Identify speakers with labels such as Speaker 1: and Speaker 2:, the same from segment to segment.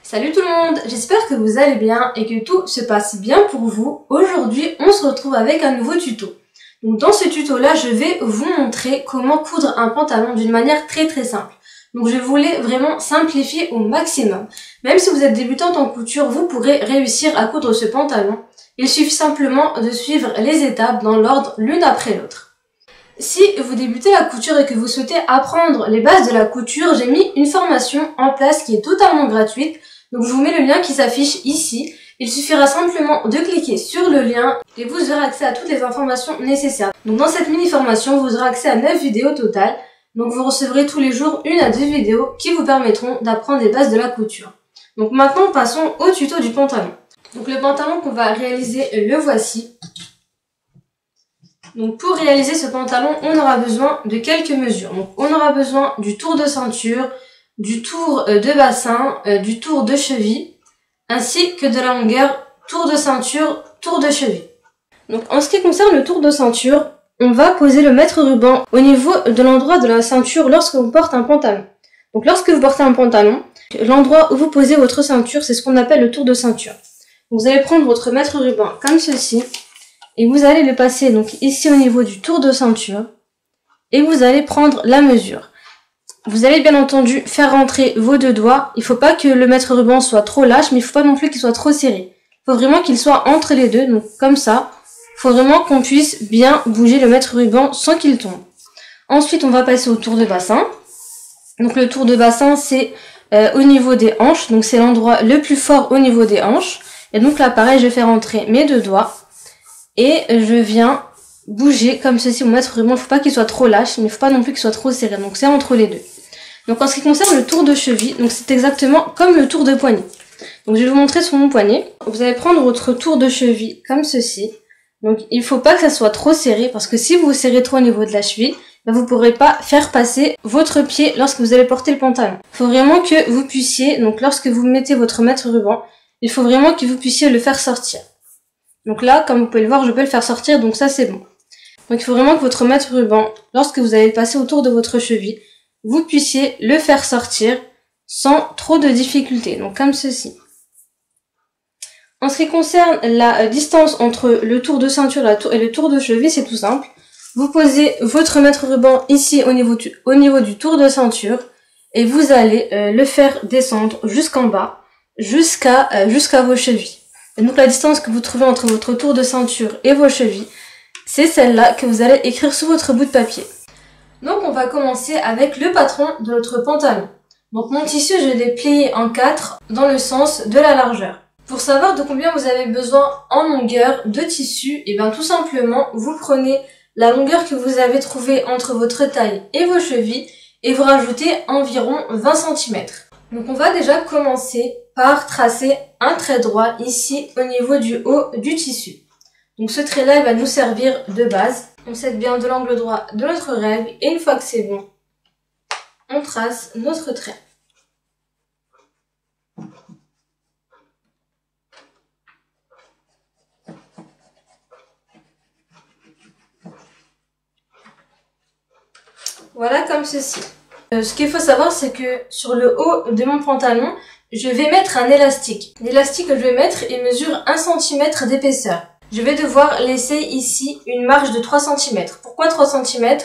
Speaker 1: Salut tout le monde, j'espère que vous allez bien et que tout se passe bien pour vous. Aujourd'hui, on se retrouve avec un nouveau tuto. Donc dans ce tuto-là, je vais vous montrer comment coudre un pantalon d'une manière très simple. Donc je voulais vraiment simplifier au maximum. Même si vous êtes débutante en couture, vous pourrez réussir à coudre ce pantalon. Il suffit simplement de suivre les étapes dans l'ordre l'une après l'autre. Si vous débutez la couture et que vous souhaitez apprendre les bases de la couture, j'ai mis une formation en place qui est totalement gratuite. Donc je vous mets le lien qui s'affiche ici. Il suffira simplement de cliquer sur le lien et vous aurez accès à toutes les informations nécessaires. Donc dans cette mini formation, vous aurez accès à 9 vidéos totales. Donc vous recevrez tous les jours 1 à 2 vidéos qui vous permettront d'apprendre les bases de la couture. Donc maintenant passons au tuto du pantalon. Donc le pantalon qu'on va réaliser, le voici. Donc pour réaliser ce pantalon, on aura besoin de quelques mesures. Donc on aura besoin du tour de ceinture, du tour de bassin, du tour de cheville, ainsi que de la longueur tour de ceinture, tour de cheville. Donc en ce qui concerne le tour de ceinture, on va poser le mètre ruban au niveau de l'endroit de la ceinture lorsque vous portez un pantalon. Donc lorsque vous portez un pantalon, l'endroit où vous posez votre ceinture, c'est ce qu'on appelle le tour de ceinture. Donc, vous allez prendre votre mètre ruban comme ceci et vous allez le passer donc ici au niveau du tour de ceinture et vous allez prendre la mesure. Vous allez bien entendu faire rentrer vos deux doigts. Il ne faut pas que le mètre ruban soit trop lâche, mais il ne faut pas non plus qu'il soit trop serré. Il faut vraiment qu'il soit entre les deux, donc comme ça. Il faut vraiment qu'on puisse bien bouger le mètre ruban sans qu'il tombe. Ensuite, on va passer au tour de bassin. Donc le tour de bassin, c'est au niveau des hanches. Donc c'est l'endroit le plus fort au niveau des hanches. Et donc là, pareil, je fais rentrer mes deux doigts. Et je viens bouger comme ceci. Mon mètre ruban, il ne faut pas qu'il soit trop lâche, mais il ne faut pas non plus qu'il soit trop serré. Donc c'est entre les deux. Donc en ce qui concerne le tour de cheville, donc c'est exactement comme le tour de poignet. Donc je vais vous montrer sur mon poignet. Vous allez prendre votre tour de cheville comme ceci. Donc il ne faut pas que ça soit trop serré parce que si vous serrez trop au niveau de la cheville, vous ne pourrez pas faire passer votre pied lorsque vous allez porter le pantalon. Il faut vraiment que vous puissiez, donc lorsque vous mettez votre mètre ruban, il faut vraiment que vous puissiez le faire sortir. Donc là, comme vous pouvez le voir, je peux le faire sortir, donc ça c'est bon. Donc il faut vraiment que votre mètre ruban, lorsque vous allez le passer autour de votre cheville, vous puissiez le faire sortir sans trop de difficultés, donc comme ceci. En ce qui concerne la distance entre le tour de ceinture et le tour de cheville, c'est tout simple. Vous posez votre mètre ruban ici au niveau du tour de ceinture et vous allez le faire descendre jusqu'en bas, jusqu'à vos chevilles. Et donc la distance que vous trouvez entre votre tour de ceinture et vos chevilles, c'est celle-là que vous allez écrire sur votre bout de papier. Donc on va commencer avec le patron de notre pantalon. Donc mon tissu, je l'ai plié en 4 dans le sens de la largeur. Pour savoir de combien vous avez besoin en longueur de tissu, et bien tout simplement, vous prenez la longueur que vous avez trouvée entre votre taille et vos chevilles et vous rajoutez environ 20 cm. Donc on va déjà commencer par tracer un trait droit ici au niveau du haut du tissu. Donc ce trait-là, il va nous servir de base. On s'aide bien de l'angle droit de notre règle et une fois que c'est bon, on trace notre trait. Voilà comme ceci. Ce qu'il faut savoir, c'est que sur le haut de mon pantalon, je vais mettre un élastique. L'élastique que je vais mettre, il mesure 1 cm d'épaisseur. Je vais devoir laisser ici une marge de 3 cm. Pourquoi 3 cm?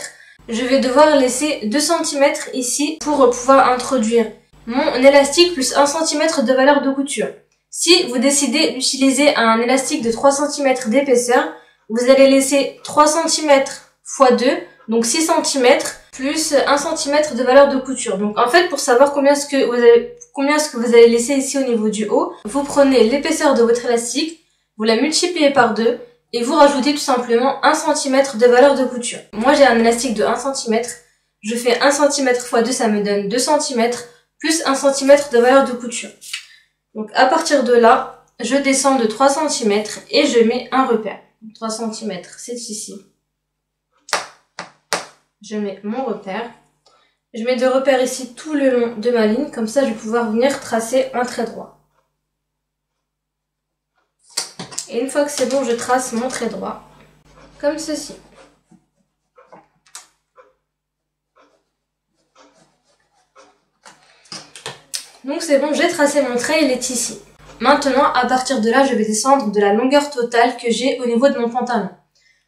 Speaker 1: Je vais devoir laisser 2 cm ici pour pouvoir introduire mon élastique plus 1 cm de valeur de couture. Si vous décidez d'utiliser un élastique de 3 cm d'épaisseur, vous allez laisser 3 cm x 2, donc 6 cm, plus 1 cm de valeur de couture. Donc en fait, pour savoir combien est-ce que vous allez laisser ici au niveau du haut, vous prenez l'épaisseur de votre élastique, vous la multipliez par 2 et vous rajoutez tout simplement 1 cm de valeur de couture. Moi j'ai un élastique de 1 cm, je fais 1 cm x 2, ça me donne 2 cm, plus 1 cm de valeur de couture. Donc à partir de là, je descends de 3 cm et je mets un repère. 3 cm, c'est ici. Je mets mon repère. Je mets 2 repères ici tout le long de ma ligne, comme ça je vais pouvoir venir tracer un trait droit. Et une fois que c'est bon, je trace mon trait droit, comme ceci. Donc c'est bon, j'ai tracé mon trait, il est ici. Maintenant, à partir de là, je vais descendre de la longueur totale que j'ai au niveau de mon pantalon.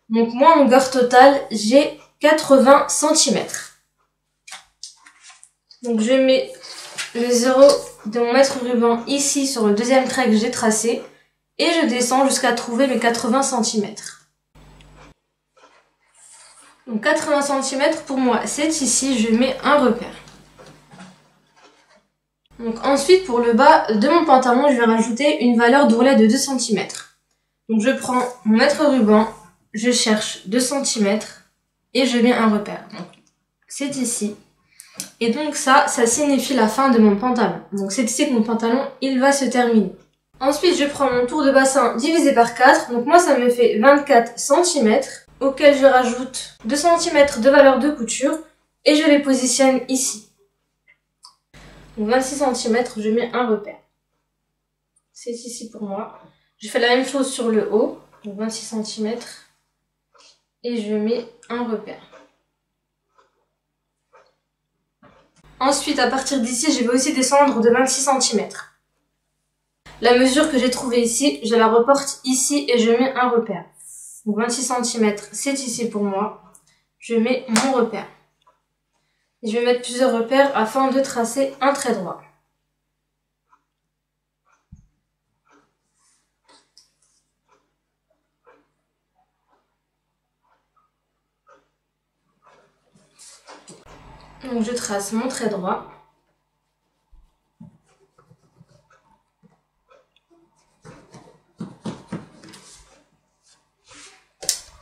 Speaker 1: Donc moi, en longueur totale, j'ai 80 cm. Donc je mets le 0 de mon mètre ruban ici sur le deuxième trait que j'ai tracé et je descends jusqu'à trouver mes 80 cm. Donc 80 cm pour moi c'est ici, je mets un repère. Donc ensuite pour le bas de mon pantalon je vais rajouter une valeur d'ourlet de 2 cm. Donc je prends mon mètre ruban, je cherche 2 cm et je mets un repère. Donc c'est ici. Et donc ça signifie la fin de mon pantalon. Donc c'est ici que mon pantalon il va se terminer. Ensuite je prends mon tour de bassin divisé par 4. Donc moi ça me fait 24 cm. Auquel je rajoute 2 cm de valeur de couture et je les positionne ici. Donc 26 cm, je mets un repère. C'est ici pour moi. Je fais la même chose sur le haut, donc 26 cm et je mets un repère. Ensuite, à partir d'ici, je vais aussi descendre de 26 cm. La mesure que j'ai trouvée ici, je la reporte ici et je mets un repère. Donc 26 cm, c'est ici pour moi. Je mets mon repère. Et je vais mettre plusieurs repères afin de tracer un trait droit. Donc je trace mon trait droit.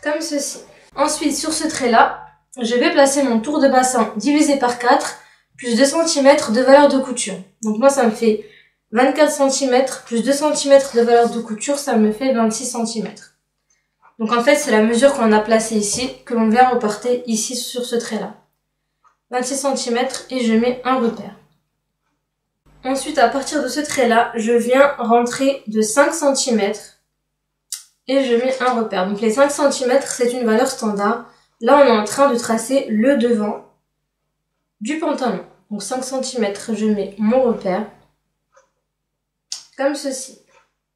Speaker 1: Comme ceci. Ensuite, sur ce trait-là, je vais placer mon tour de bassin divisé par 4 plus 2 cm de valeur de couture. Donc moi, ça me fait 24 cm plus 2 cm de valeur de couture, ça me fait 26 cm. Donc en fait, c'est la mesure qu'on a placée ici, que l'on vient reporter ici sur ce trait-là. 26 cm et je mets un repère. Ensuite, à partir de ce trait-là, je viens rentrer de 5 cm et je mets un repère. Donc les 5 cm, c'est une valeur standard. Là, on est en train de tracer le devant du pantalon. Donc 5 cm, je mets mon repère, comme ceci.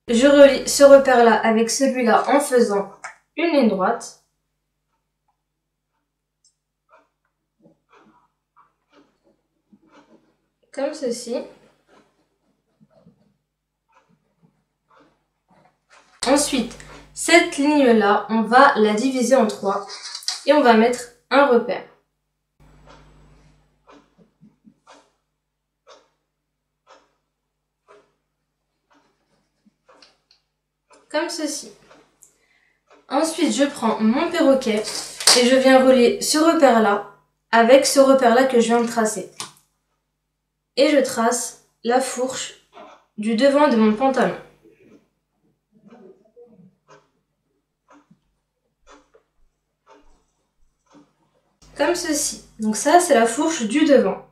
Speaker 1: Je relie ce repère-là avec celui-là en faisant une ligne droite. Comme ceci. Ensuite, cette ligne-là, on va la diviser en 3 et on va mettre un repère. Comme ceci. Ensuite, je prends mon perroquet et je viens relier ce repère-là avec ce repère-là que je viens de tracer. Et je trace la fourche du devant de mon pantalon. Comme ceci. Donc ça, c'est la fourche du devant.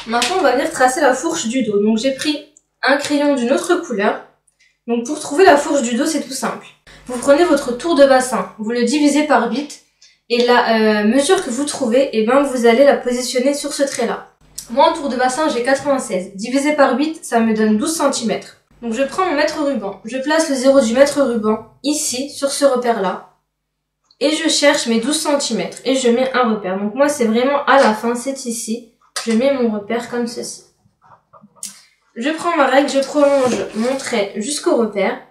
Speaker 1: Maintenant, on va venir tracer la fourche du dos. Donc j'ai pris un crayon d'une autre couleur. Donc pour trouver la fourche du dos, c'est tout simple. Vous prenez votre tour de bassin, vous le divisez par 8 et la mesure que vous trouvez, et ben vous allez la positionner sur ce trait-là. Moi en tour de bassin, j'ai 96. Divisé par 8, ça me donne 12 cm. Donc je prends mon mètre ruban, je place le 0 du mètre ruban ici, sur ce repère-là. Et je cherche mes 12 cm et je mets un repère. Donc moi c'est vraiment à la fin, c'est ici. Je mets mon repère comme ceci. Je prends ma règle, je prolonge mon trait jusqu'au repère.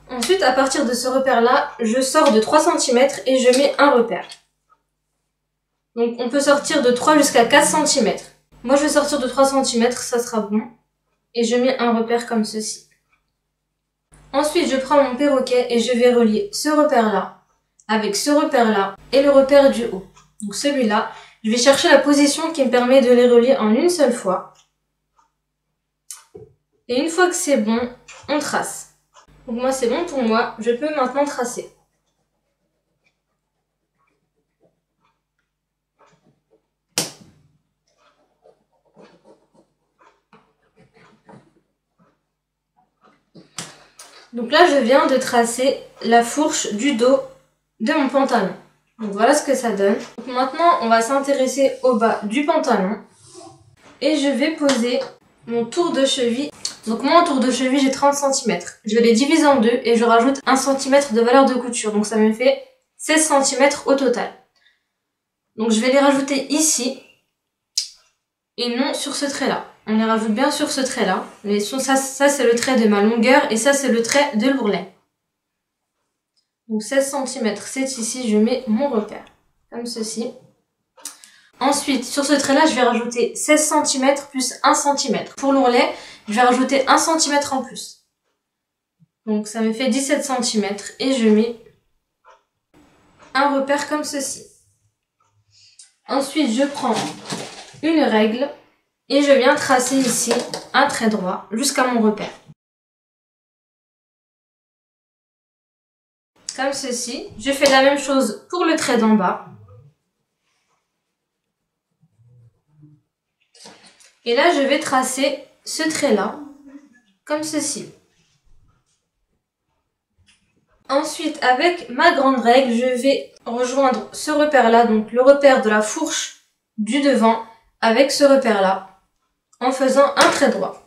Speaker 1: Ensuite, à partir de ce repère-là, je sors de 3 cm et je mets un repère. Donc on peut sortir de 3 jusqu'à 4 cm. Moi je vais sortir de 3 cm, ça sera bon. Et je mets un repère comme ceci. Ensuite, je prends mon perroquet et je vais relier ce repère-là avec ce repère-là et le repère du haut. Donc celui-là, je vais chercher la position qui me permet de les relier en une seule fois. Et une fois que c'est bon, on trace. Donc moi c'est bon pour moi, je peux maintenant tracer. Donc là je viens de tracer la fourche du dos de mon pantalon. Donc voilà ce que ça donne. Donc maintenant, on va s'intéresser au bas du pantalon. Et je vais poser mon tour de cheville. Donc moi, en tour de cheville, j'ai 30 cm. Je vais les diviser en deux et je rajoute 1 cm de valeur de couture. Donc ça me fait 16 cm au total. Donc je vais les rajouter ici et non sur ce trait-là. On les rajoute bien sur ce trait-là. Ça c'est le trait de ma longueur et ça c'est le trait de l'ourlet. Donc 16 cm, c'est ici, je mets mon repère. Comme ceci. Ensuite, sur ce trait-là, je vais rajouter 16 cm plus 1 cm. Pour l'ourlet, je vais rajouter 1 cm en plus. Donc ça me fait 17 cm et je mets un repère comme ceci. Ensuite, je prends une règle et je viens tracer ici un trait droit jusqu'à mon repère. Comme ceci. Je fais la même chose pour le trait d'en bas. Et là, je vais tracer ce trait-là, comme ceci. Ensuite, avec ma grande règle, je vais rejoindre ce repère-là, donc le repère de la fourche du devant, avec ce repère-là, en faisant un trait droit.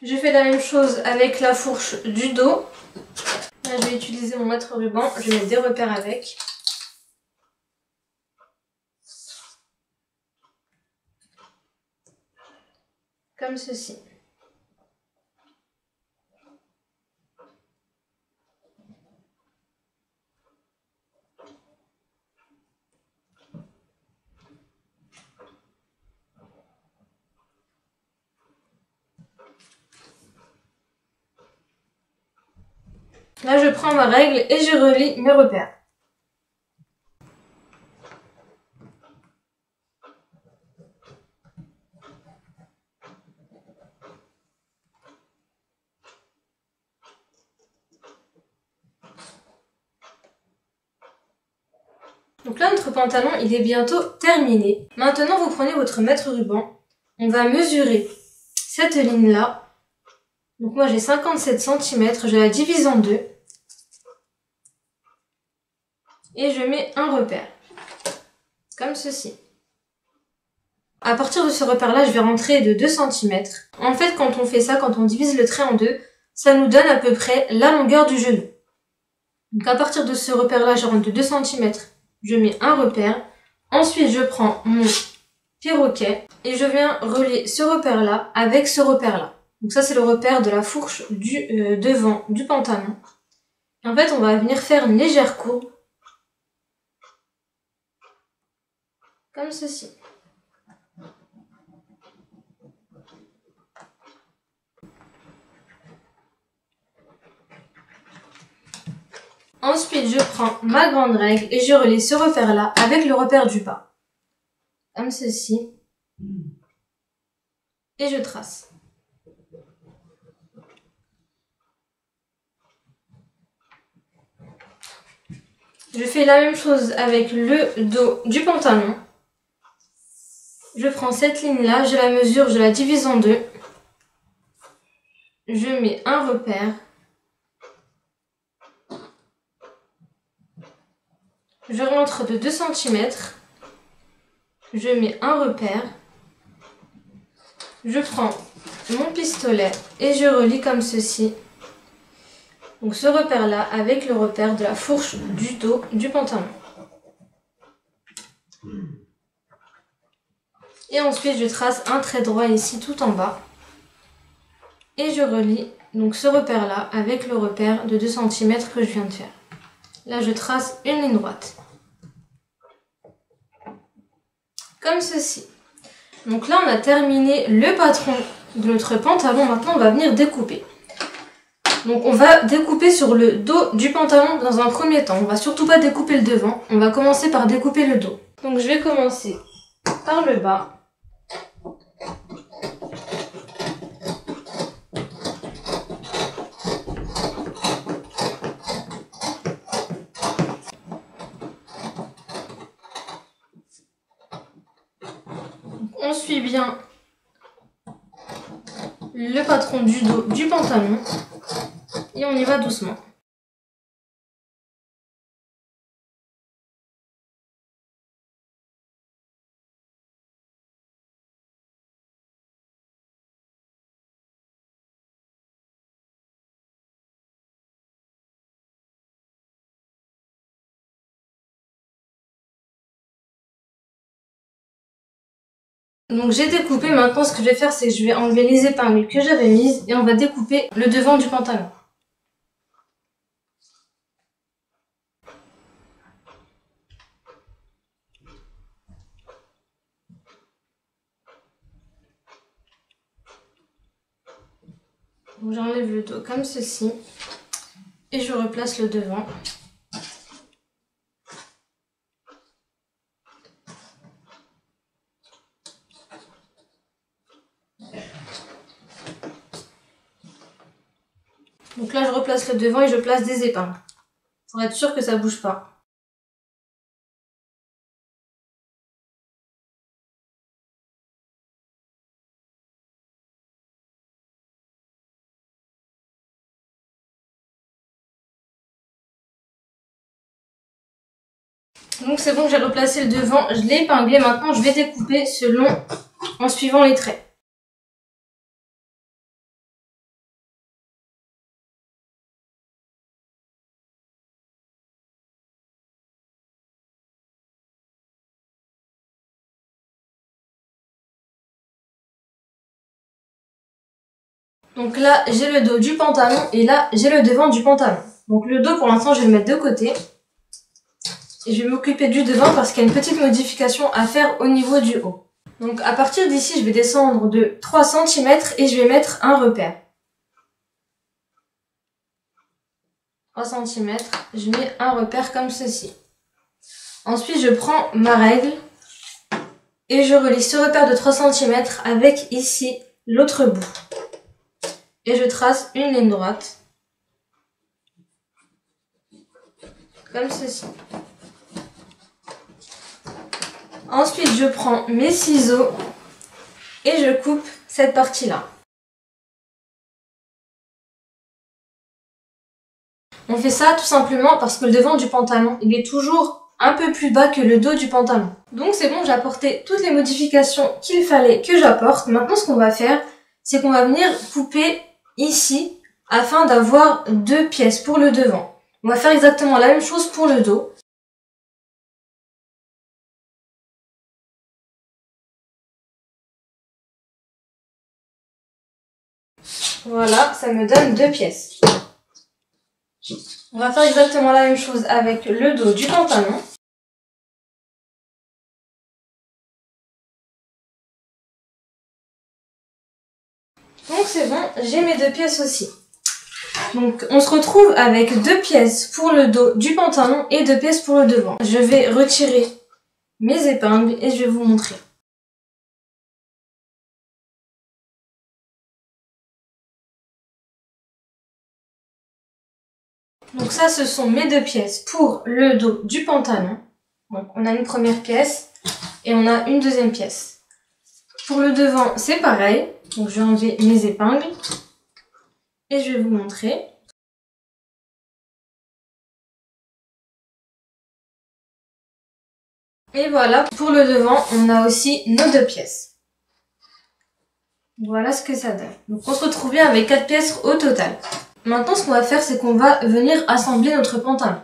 Speaker 1: Je fais la même chose avec la fourche du dos. Là, je vais utiliser mon mètre ruban. Je vais mettre des repères avec. Comme ceci. Là, je prends ma règle et je relie mes repères. Donc là, notre pantalon, il est bientôt terminé. Maintenant, vous prenez votre mètre ruban. On va mesurer cette ligne-là. Donc moi, j'ai 57 cm. Je la divise en deux. Et je mets un repère. Comme ceci. À partir de ce repère-là, je vais rentrer de 2 cm. En fait, quand on fait ça, quand on divise le trait en deux, ça nous donne à peu près la longueur du genou. Donc à partir de ce repère-là, je rentre de 2 cm. Je mets un repère. Ensuite, je prends mon perroquet et je viens relier ce repère-là avec ce repère-là. Donc ça, c'est le repère de la fourche du devant du pantalon. Et en fait, on va venir faire une légère courbe. Comme ceci. Ensuite, je prends ma grande règle et je relie ce repère-là avec le repère du bas. Comme ceci. Et je trace. Je fais la même chose avec le dos du pantalon. Je prends cette ligne-là, je la mesure, je la divise en deux. Je mets un repère. Je rentre de 2 cm. Je mets un repère. Je prends mon pistolet et je relie comme ceci. Donc ce repère-là avec le repère de la fourche du dos du pantalon. Et ensuite je trace un trait droit ici tout en bas. Et je relie donc ce repère-là avec le repère de 2 cm que je viens de faire. Là je trace une ligne droite. Comme ceci. Donc là on a terminé le patron de notre pantalon. Maintenant on va venir découper. Donc on va découper sur le dos du pantalon dans un premier temps. On va surtout pas découper le devant. On va commencer par découper le dos. Donc je vais commencer par le bas. on suit bien le patron du dos du pantalon et on y va doucement. Donc j'ai découpé, maintenant ce que je vais faire c'est que je vais enlever les épingles que j'avais mises et on va découper le devant du pantalon. Donc j'enlève le dos comme ceci et je replace le devant. Donc là je replace le devant et je place des épingles pour être sûr que ça bouge pas. Donc c'est bon, j'ai replacé le devant, je l'ai épinglé, maintenant je vais découper en suivant les traits. Donc là j'ai le dos du pantalon et là j'ai le devant du pantalon. Donc le dos pour l'instant je vais le mettre de côté. Et je vais m'occuper du devant parce qu'il y a une petite modification à faire au niveau du haut. Donc à partir d'ici, je vais descendre de 3 cm et je vais mettre un repère. 3 cm, je mets un repère comme ceci. Ensuite, je prends ma règle et je relie ce repère de 3 cm avec ici l'autre bout. Et je trace une ligne droite. Comme ceci. Ensuite, je prends mes ciseaux et je coupe cette partie-là. On fait ça tout simplement parce que le devant du pantalon, il est toujours un peu plus bas que le dos du pantalon. Donc c'est bon, j'ai apporté toutes les modifications qu'il fallait que j'apporte. Maintenant, ce qu'on va faire, c'est qu'on va venir couper ici afin d'avoir 2 pièces pour le devant. On va faire exactement la même chose pour le dos. Voilà, ça me donne 2 pièces. On va faire exactement la même chose avec le dos du pantalon. Donc c'est bon, j'ai mes 2 pièces aussi. Donc on se retrouve avec 2 pièces pour le dos du pantalon et 2 pièces pour le devant. Je vais retirer mes épingles et je vais vous montrer. Donc ça, ce sont mes 2 pièces pour le dos du pantalon. Donc on a une première pièce et on a une deuxième pièce. Pour le devant, c'est pareil. Donc je vais enlever mes épingles et je vais vous montrer. Et voilà, pour le devant, on a aussi nos 2 pièces. Voilà ce que ça donne. Donc on se retrouve bien avec 4 pièces au total. Maintenant, ce qu'on va faire, c'est qu'on va venir assembler notre pantalon.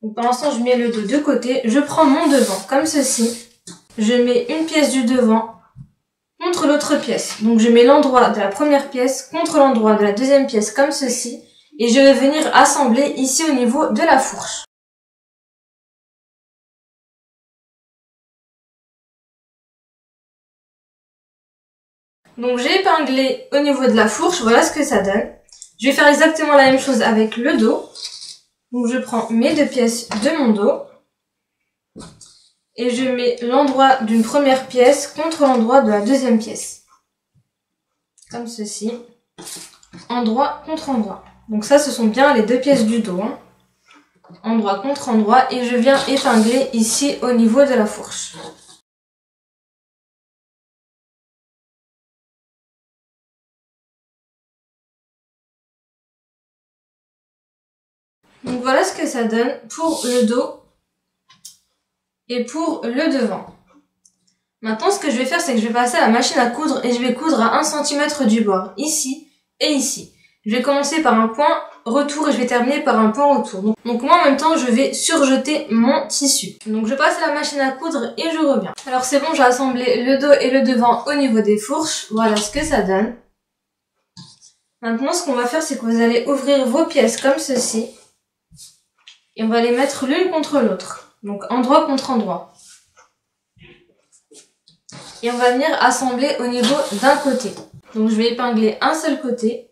Speaker 1: Donc pour l'instant, je mets le dos de côté. Je prends mon devant, comme ceci. Je mets une pièce du devant contre l'autre pièce. Donc je mets l'endroit de la première pièce contre l'endroit de la deuxième pièce, comme ceci. Et je vais venir assembler ici au niveau de la fourche. Donc j'ai épinglé au niveau de la fourche, voilà ce que ça donne. Je vais faire exactement la même chose avec le dos. Donc je prends mes 2 pièces de mon dos. Et je mets l'endroit d'une première pièce contre l'endroit de la deuxième pièce. Comme ceci. Endroit contre endroit. Donc ça, ce sont bien les 2 pièces du dos. Endroit contre endroit. Et je viens épingler ici au niveau de la fourche. Donc voilà ce que ça donne pour le dos et pour le devant. Maintenant, ce que je vais faire, c'est que je vais passer à la machine à coudre et je vais coudre à 1 cm du bord, ici et ici. Je vais commencer par un point retour et je vais terminer par un point retour. Donc moi, en même temps, je vais surjeter mon tissu. Donc je passe à la machine à coudre et je reviens. Alors c'est bon, j'ai assemblé le dos et le devant au niveau des fourches. Voilà ce que ça donne. Maintenant, ce qu'on va faire, c'est que vous allez ouvrir vos pièces comme ceci. Et on va les mettre l'une contre l'autre. Donc endroit contre endroit. Et on va venir assembler au niveau d'un côté. Donc je vais épingler un seul côté.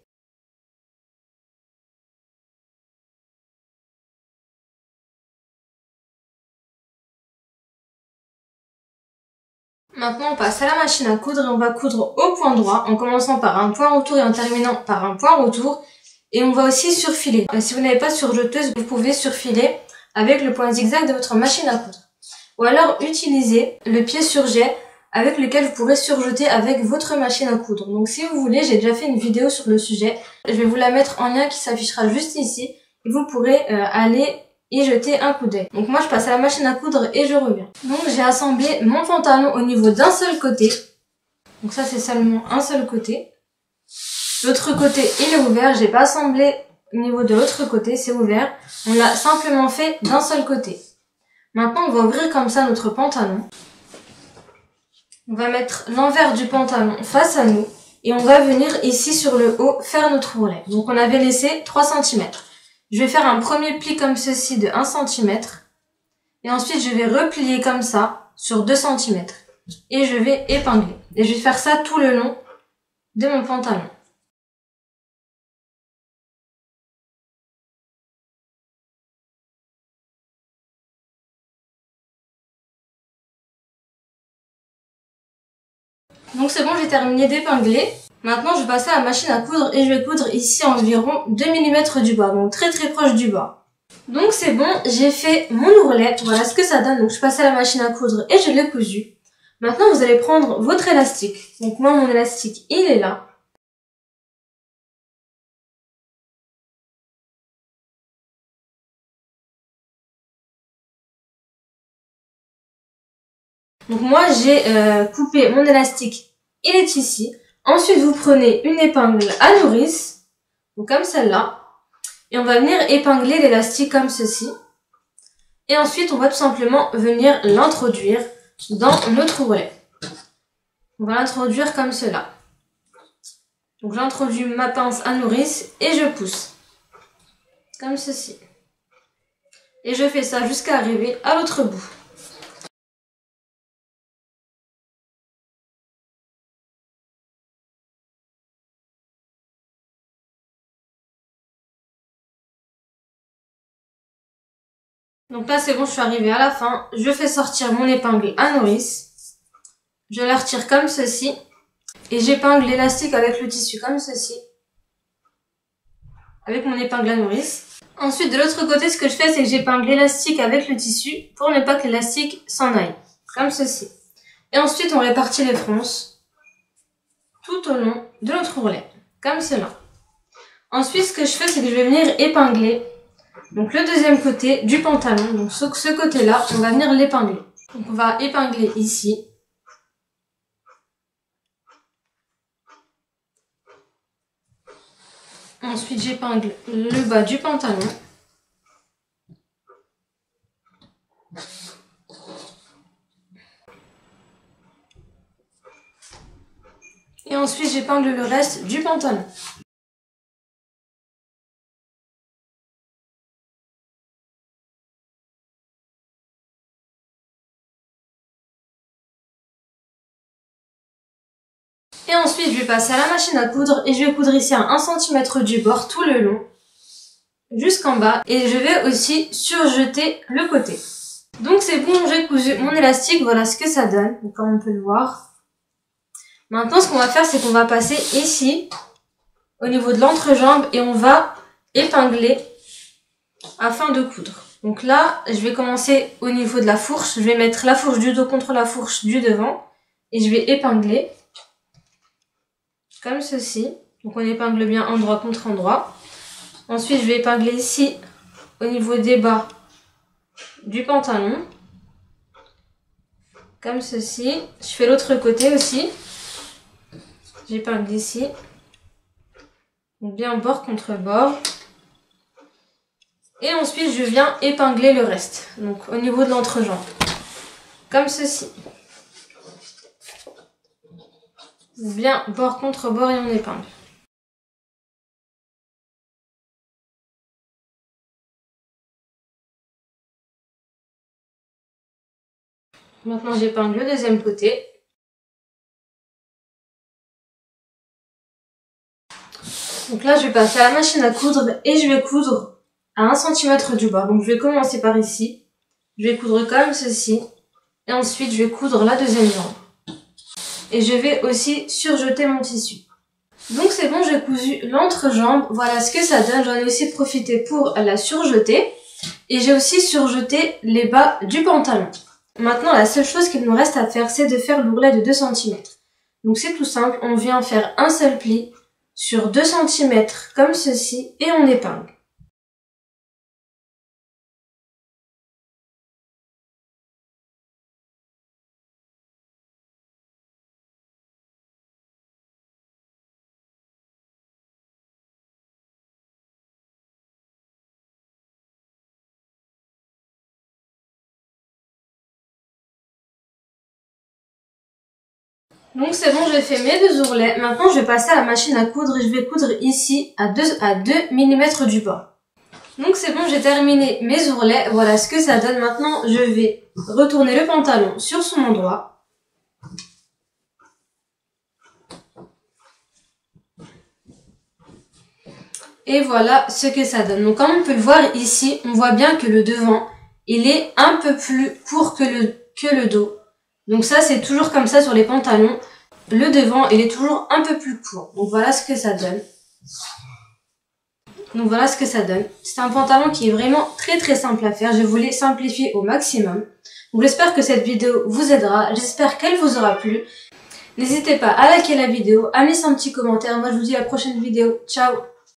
Speaker 1: Maintenant on passe à la machine à coudre et on va coudre au point droit en commençant par un point retour et en terminant par un point retour. Et on va aussi surfiler. Si vous n'avez pas de surjeteuse, vous pouvez surfiler avec le point zigzag de votre machine à coudre. Ou alors utiliser le pied surjet avec lequel vous pourrez surjeter avec votre machine à coudre. Donc si vous voulez, j'ai déjà fait une vidéo sur le sujet. Je vais vous la mettre en lien qui s'affichera juste ici. Et vous pourrez aller y jeter un coup d'œil. Donc moi je passe à la machine à coudre et je reviens. Donc j'ai assemblé mon pantalon au niveau d'un seul côté. Donc ça c'est seulement un seul côté. L'autre côté il est ouvert. J'ai pas assemblé au niveau de l'autre côté, c'est ouvert. On l'a simplement fait d'un seul côté. Maintenant on va ouvrir comme ça notre pantalon. On va mettre l'envers du pantalon face à nous et on va venir ici sur le haut faire notre ourlet. Donc on avait laissé 3 cm. Je vais faire un premier pli comme ceci de 1 cm et ensuite je vais replier comme ça sur 2 cm et je vais épingler. Et je vais faire ça tout le long de mon pantalon. Donc c'est bon, j'ai terminé d'épingler. Maintenant, je vais passer à la machine à coudre et je vais coudre ici environ 2 mm du bas, donc très très proche du bas. Donc c'est bon, j'ai fait mon ourlet, voilà ce que ça donne. Donc je passe à la machine à coudre et je l'ai cousu. Maintenant, vous allez prendre votre élastique. Donc moi, mon élastique, il est là. Donc moi, j'ai coupé mon élastique, il est ici. Ensuite, vous prenez une épingle à nourrice, donc comme celle-là. Et on va venir épingler l'élastique comme ceci. Et ensuite, on va tout simplement venir l'introduire dans notre ourlet. On va l'introduire comme cela. Donc j'introduis ma pince à nourrice et je pousse. Comme ceci. Et je fais ça jusqu'à arriver à l'autre bout. Donc là c'est bon, je suis arrivée à la fin. Je fais sortir mon épingle à nourrice. Je la retire comme ceci. Et j'épingle l'élastique avec le tissu comme ceci. Avec mon épingle à nourrice. Ensuite de l'autre côté, ce que je fais, c'est que j'épingle l'élastique avec le tissu pour ne pas que l'élastique s'en aille. Comme ceci. Et ensuite on répartit les fronces tout au long de notre ourlet. Comme cela. Ensuite ce que je fais, c'est que je vais venir épingler donc le deuxième côté du pantalon. Donc ce côté-là, on va venir l'épingler. Donc on va épingler ici. Ensuite j'épingle le bas du pantalon. Et ensuite j'épingle le reste du pantalon. Et ensuite, je vais passer à la machine à coudre et je vais coudre ici à 1 cm du bord tout le long, jusqu'en bas. Et je vais aussi surjeter le côté. Donc c'est bon, j'ai cousu mon élastique, voilà ce que ça donne, comme on peut le voir. Maintenant, ce qu'on va faire, c'est qu'on va passer ici, au niveau de l'entrejambe, et on va épingler afin de coudre. Donc là, je vais commencer au niveau de la fourche. Je vais mettre la fourche du dos contre la fourche du devant et je vais épingler. Comme ceci. Donc on épingle bien endroit contre endroit. Ensuite je vais épingler ici au niveau des bas du pantalon. Comme ceci. Je fais l'autre côté aussi. J'épingle ici. Bien bord contre bord. Et ensuite, je viens épingler le reste. Donc, au niveau de l'entrejambe. Comme ceci. Bien bord contre bord et on épingle. Maintenant, j'épingle le deuxième côté. Donc là, je vais passer à la machine à coudre et je vais coudre à 1 cm du bas. Donc, je vais commencer par ici. Je vais coudre comme ceci. Et ensuite, je vais coudre la deuxième jambe. Et je vais aussi surjeter mon tissu. Donc, c'est bon, j'ai cousu l'entrejambe. Voilà ce que ça donne. J'en ai aussi profité pour la surjeter. Et j'ai aussi surjeté les bas du pantalon. Maintenant, la seule chose qu'il nous reste à faire, c'est de faire l'ourlet de 2 cm. Donc, c'est tout simple. On vient faire un seul pli sur 2 cm comme ceci et on épingle. Donc c'est bon, j'ai fait mes 2 ourlets. Maintenant, je vais passer à la machine à coudre et je vais coudre ici à 2 mm du bas. Donc c'est bon, j'ai terminé mes ourlets. Voilà ce que ça donne. Maintenant, je vais retourner le pantalon sur son endroit. Et voilà ce que ça donne. Donc comme on peut le voir ici, on voit bien que le devant, il est un peu plus court que le dos. Donc ça, c'est toujours comme ça sur les pantalons. Le devant, il est toujours un peu plus court. Donc voilà ce que ça donne. C'est un pantalon qui est vraiment très simple à faire. Je voulais simplifier au maximum. Donc j'espère que cette vidéo vous aidera. J'espère qu'elle vous aura plu. N'hésitez pas à liker la vidéo, à laisser un petit commentaire. Moi, je vous dis à la prochaine vidéo. Ciao!